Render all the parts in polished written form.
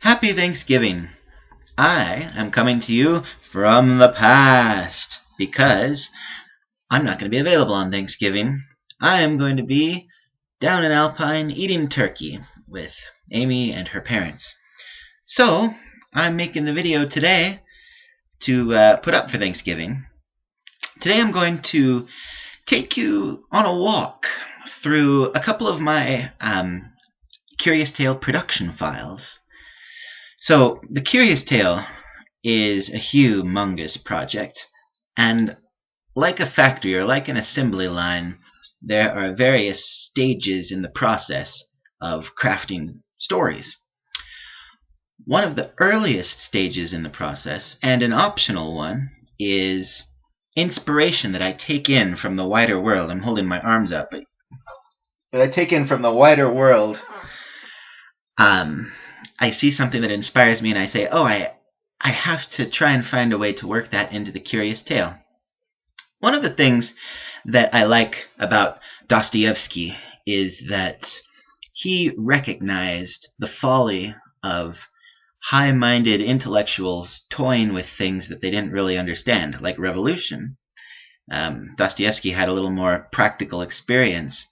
Happy Thanksgiving! I am coming to you from the past because I'm not going to be available on Thanksgiving. I am going to be down in Alpine eating turkey with Amy and her parents. So, I'm making the video today to put up for Thanksgiving. Today I'm going to take you on a walk through a couple of my Curious Tale production files. So, the Curious Tale is a humongous project, and like a factory or like an assembly line, there are various stages in the process of crafting stories. One of the earliest stages in the process, and an optional one, is inspiration that I take in from the wider world. I'm holding my arms up, but that I take in from the wider world. I see something that inspires me and I say, oh, I have to try and find a way to work that into the Curious Tale. One of the things that I like about Dostoevsky is that he recognized the folly of high-minded intellectuals toying with things that they didn't really understand, like revolution. Dostoevsky had a little more practical experience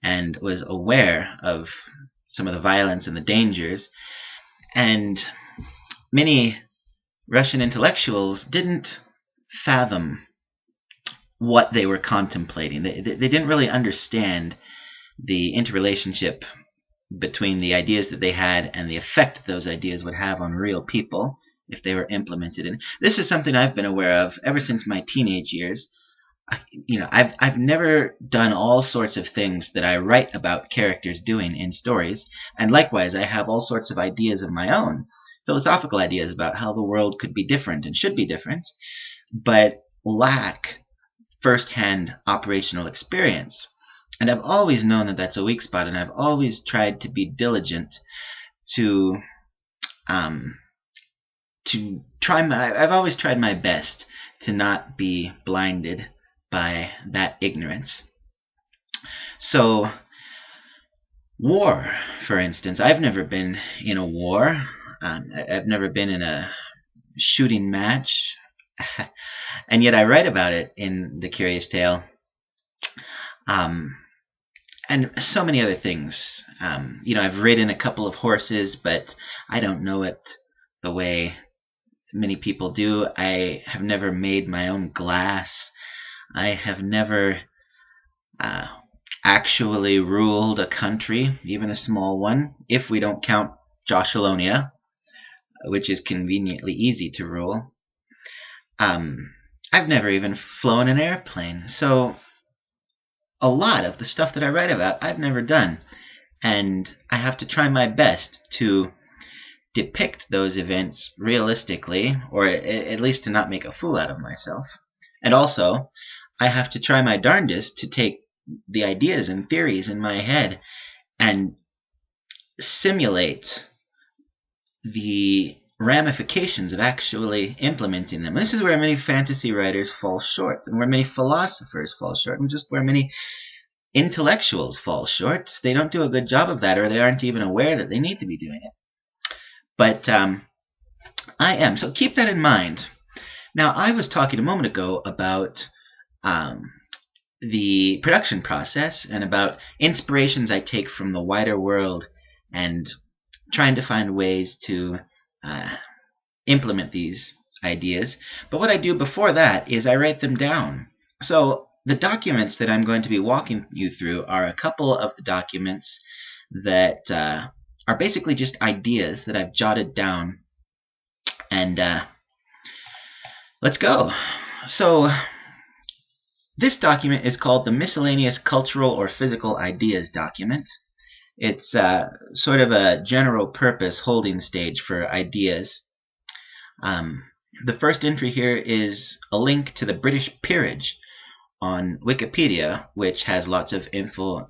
and was aware of some of the violence and the dangers, and many Russian intellectuals didn't fathom what they were contemplating. They didn't really understand the interrelationship between the ideas that they had and the effect that those ideas would have on real people if they were implemented. And this is something I've been aware of ever since my teenage years. I've never done all sorts of things that I write about characters doing in stories, and likewise I have all sorts of ideas of my own, philosophical ideas about how the world could be different and should be different, but lack first-hand operational experience. And I've always known that that's a weak spot, and I've always tried to be diligent to I've always tried my best to not be blinded by that ignorance. So, war, for instance. I've never been in a war. I've never been in a shooting match. And yet I write about it in The Curious Tale. And so many other things. I've ridden a couple of horses, but I don't know it the way many people do. I have never made my own glass. I have never actually ruled a country, even a small one, if we don't count Joshalonia, which is conveniently easy to rule. I've never even flown an airplane, so a lot of the stuff that I write about I've never done, and I have to try my best to depict those events realistically, or at least to not make a fool out of myself. And also, I have to try my darndest to take the ideas and theories in my head and simulate the ramifications of actually implementing them. This is where many fantasy writers fall short, and where many philosophers fall short, and just where many intellectuals fall short. They don't do a good job of that, or they aren't even aware that they need to be doing it. But I am. So keep that in mind. Now, I was talking a moment ago about the production process and about inspirations I take from the wider world and trying to find ways to implement these ideas. But what I do before that is I write them down. So the documents that I'm going to be walking you through are a couple of the documents that are basically just ideas that I've jotted down. And let's go. So this document is called the Miscellaneous Cultural or Physical Ideas document. It's sort of a general purpose holding stage for ideas. The first entry here is a link to the British peerage on Wikipedia, which has lots of useful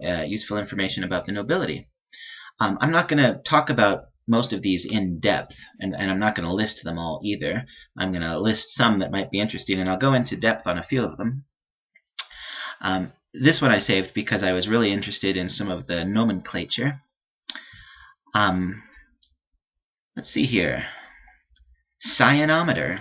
information about the nobility. I'm not going to talk about most of these in depth, and I'm not going to list them all either. I'm going to list some that might be interesting, and I'll go into depth on a few of them. This one I saved because I was really interested in some of the nomenclature. Um, let's see here. Cyanometer,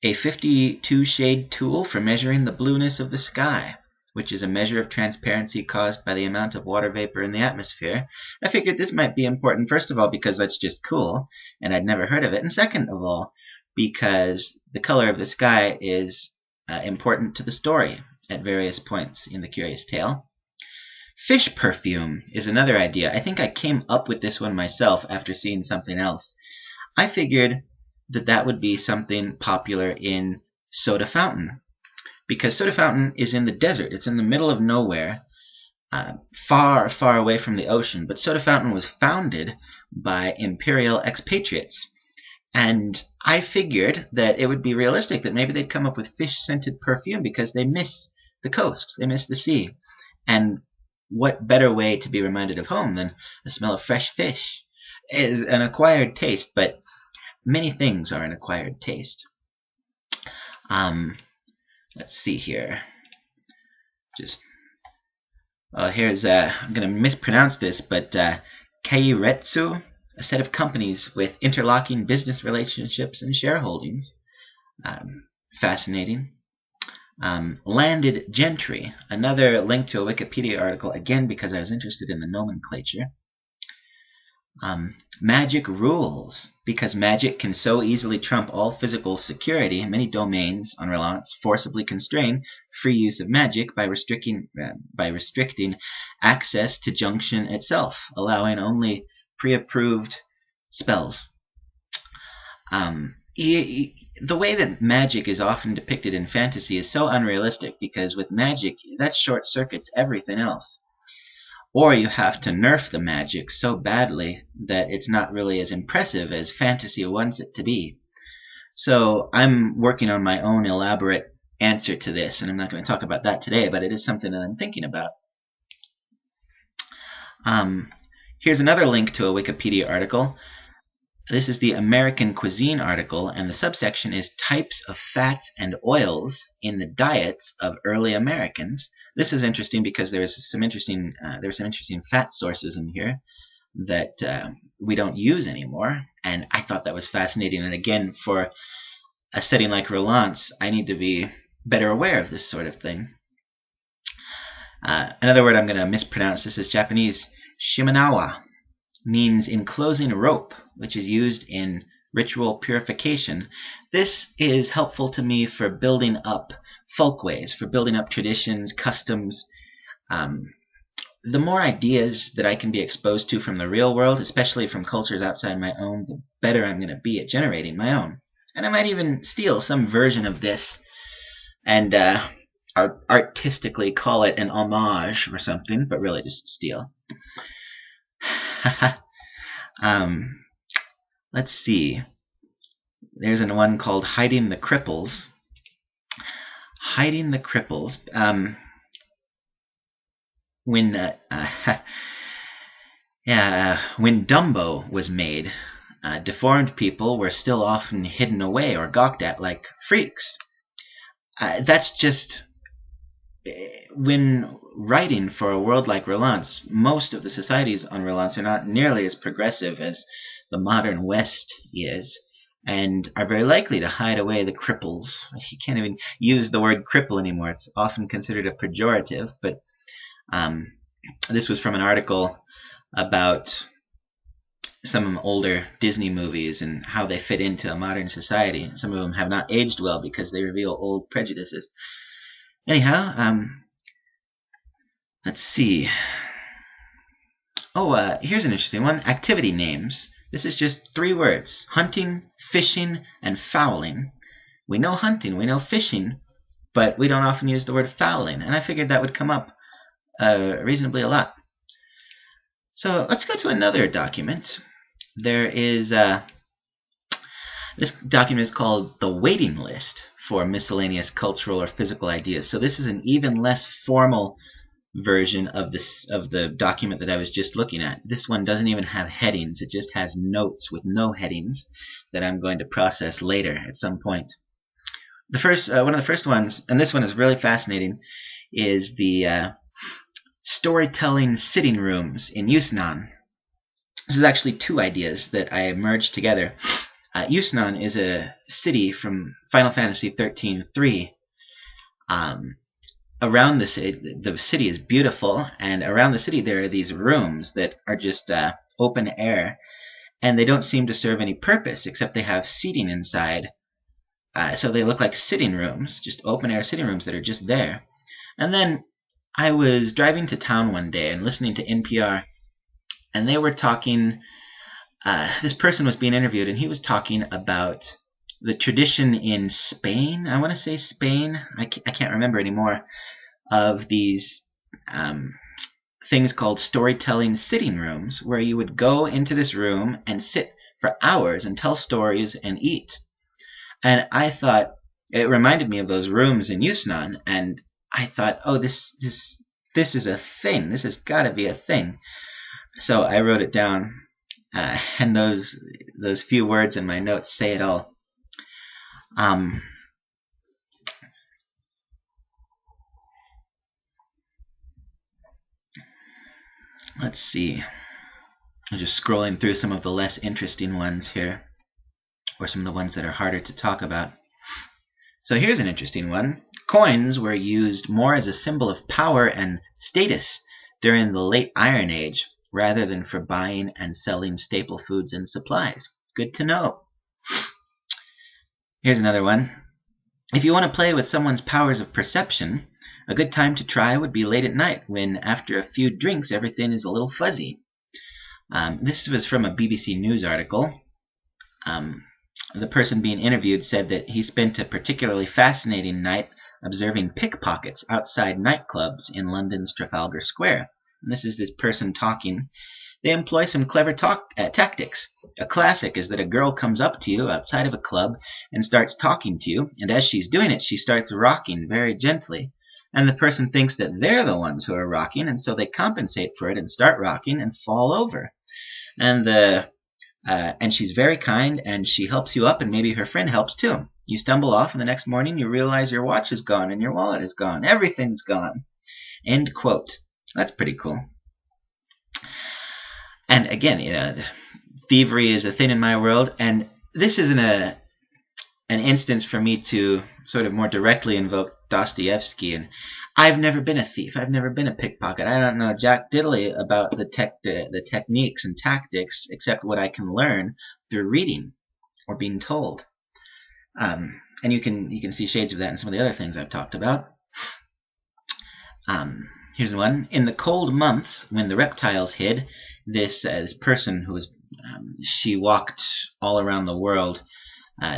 a 52 shade tool for measuring the blueness of the sky, which is a measure of transparency caused by the amount of water vapor in the atmosphere. I figured this might be important, first of all, because that's just cool, and I'd never heard of it, and second of all, because the color of the sky is important to the story at various points in the curious tale. Fish perfume is another idea. I think I came up with this one myself after seeing something else. I figured that would be something popular in Soda Fountain, because Soda Fountain is in the desert. It's in the middle of nowhere, far, far away from the ocean. But Soda Fountain was founded by imperial expatriates. And I figured that it would be realistic that maybe they'd come up with fish-scented perfume because they miss the coast. They miss the sea. And what better way to be reminded of home than the smell of fresh fish? It is an acquired taste, but many things are an acquired taste. Let's see here. Here's I'm going to mispronounce this, but Keiretsu, a set of companies with interlocking business relationships and shareholdings. Fascinating. Landed gentry, another link to a Wikipedia article, again because I was interested in the nomenclature. Magic rules, because magic can so easily trump all physical security. Many domains on Relance forcibly constrain free use of magic by restricting access to Junction itself, allowing only pre-approved spells. The way that magic is often depicted in fantasy is so unrealistic, because with magic, that short circuits everything else. Or you have to nerf the magic so badly that it's not really as impressive as fantasy wants it to be. So I'm working on my own elaborate answer to this, and I'm not going to talk about that today, but it is something that I'm thinking about. Here's another link to a Wikipedia article. This is the American Cuisine article, and the subsection is Types of Fats and Oils in the Diets of Early Americans. This is interesting because there's some interesting fat sources in here that we don't use anymore, and I thought that was fascinating. And again, for a setting like Relance, I need to be better aware of this sort of thing. Another word I'm going to mispronounce. This is Japanese. Shimenawa means enclosing rope, which is used in ritual purification. This is helpful to me for building up folkways, for building up traditions, customs. The more ideas that I can be exposed to from the real world, especially from cultures outside my own, the better I'm going to be at generating my own. And I might even steal some version of this and artistically call it an homage or something, but really just steal. Let's see. There's one called Hiding the Cripples. Hiding the Cripples. When Dumbo was made, deformed people were still often hidden away or gawked at like freaks. That's just... When writing for a world like Relance, most of the societies on Relance are not nearly as progressive as the modern West is, and are very likely to hide away the cripples. You can't even use the word cripple anymore. It's often considered a pejorative, but this was from an article about some older Disney movies and how they fit into a modern society. Some of them have not aged well because they reveal old prejudices. Anyhow, let's see. Here's an interesting one. Activity names. This is just 3 words. Hunting, fishing, and fowling. We know hunting, we know fishing, but we don't often use the word fowling, and I figured that would come up reasonably a lot. So let's go to another document. There is... this document is called The Waiting List for Miscellaneous Cultural or Physical Ideas. So this is an even less formal version of the document that I was just looking at. This one doesn't even have headings. It just has notes with no headings that I'm going to process later at some point. The first, one of the first ones, and this one is really fascinating, is the storytelling sitting rooms in Yusnan. This is actually two ideas that I merged together. Yusnan is a city from Final Fantasy 13-3. Um, Around the city is beautiful, and around the city there are these rooms that are just open air, and they don't seem to serve any purpose except they have seating inside. So they look like sitting rooms, just open air sitting rooms that are just there. And then I was driving to town one day and listening to NPR, and they were talking. This person was being interviewed, and he was talking about the tradition in Spain. I want to say Spain. I can't remember anymore. Of these things called storytelling sitting rooms, where you would go into this room and sit for hours and tell stories and eat. And I thought it reminded me of those rooms in Yusnan, and I thought, oh, this is a thing. This has got to be a thing. So I wrote it down, and those few words in my notes say it all. Let's see. I'm just scrolling through some of the less interesting ones here, or some of the ones that are harder to talk about. So here's an interesting one. Coins were used more as a symbol of power and status during the late Iron Age, rather than for buying and selling staple foods and supplies. Good to know. Here's another one. If you want to play with someone's powers of perception, a good time to try would be late at night, when after a few drinks everything is a little fuzzy. This was from a BBC News article. The person being interviewed said that he spent a particularly fascinating night observing pickpockets outside nightclubs in London's Trafalgar Square. And this is this person talking. They employ some clever tactics. A classic is that a girl comes up to you outside of a club and starts talking to you, and as she's doing it, she starts rocking very gently. And the person thinks that they're the ones who are rocking, and so they compensate for it and start rocking and fall over. And she's very kind, and she helps you up, and maybe her friend helps too. You stumble off, and the next morning you realize your watch is gone and your wallet is gone. Everything's gone. End quote. That's pretty cool. And again, thievery is a thing in my world, and this isn't an instance for me to sort of more directly invoke Dostoevsky. And I've never been a thief. I've never been a pickpocket. I don't know jack diddly about the techniques and tactics, except what I can learn through reading or being told. And you can see shades of that in some of the other things I've talked about. Here's one. In the cold months, when the reptiles hid, this person who was she walked all around the world,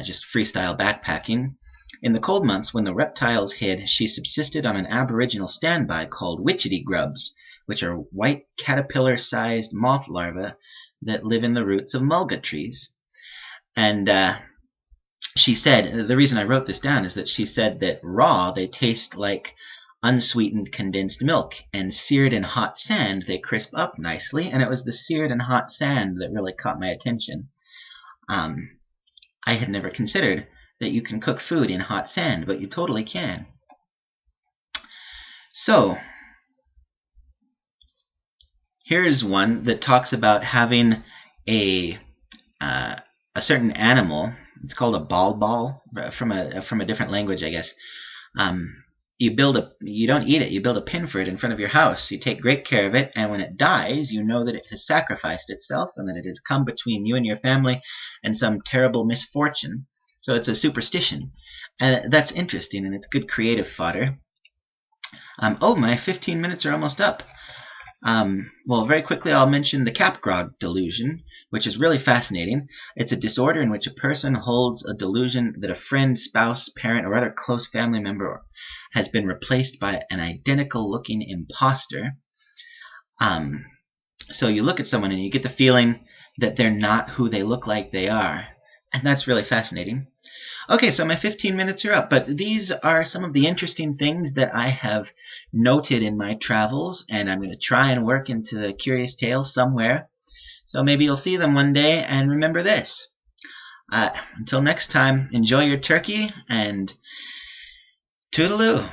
just freestyle backpacking. In the cold months, when the reptiles hid, she subsisted on an aboriginal standby called witchetty grubs, which are white caterpillar-sized moth larvae that live in the roots of mulga trees. And she said, the reason I wrote this down is that she said that raw, they taste like unsweetened condensed milk, and seared in hot sand, they crisp up nicely, and it was the seared and hot sand that really caught my attention. I had never considered that you can cook food in hot sand, but you totally can. So, here's one that talks about having a certain animal. It's called a ball from a different language, I guess. You don't eat it, you build a pin for it in front of your house. You take great care of it, and when it dies, you know that it has sacrificed itself and that it has come between you and your family and some terrible misfortune. So it's a superstition. And that's interesting, and it's good creative fodder. My 15 minutes are almost up. Well, very quickly I'll mention the Capgrog delusion, which is really fascinating. It's a disorder in which a person holds a delusion that a friend, spouse, parent, or other close family member has been replaced by an identical-looking imposter. So you look at someone and you get the feeling that they're not who they look like they are. And that's really fascinating. Okay, so my 15 minutes are up, but these are some of the interesting things that I have noted in my travels, and I'm going to try and work into the Curious Tale somewhere. So maybe you'll see them one day, and remember this. Until next time, enjoy your turkey, and toodaloo.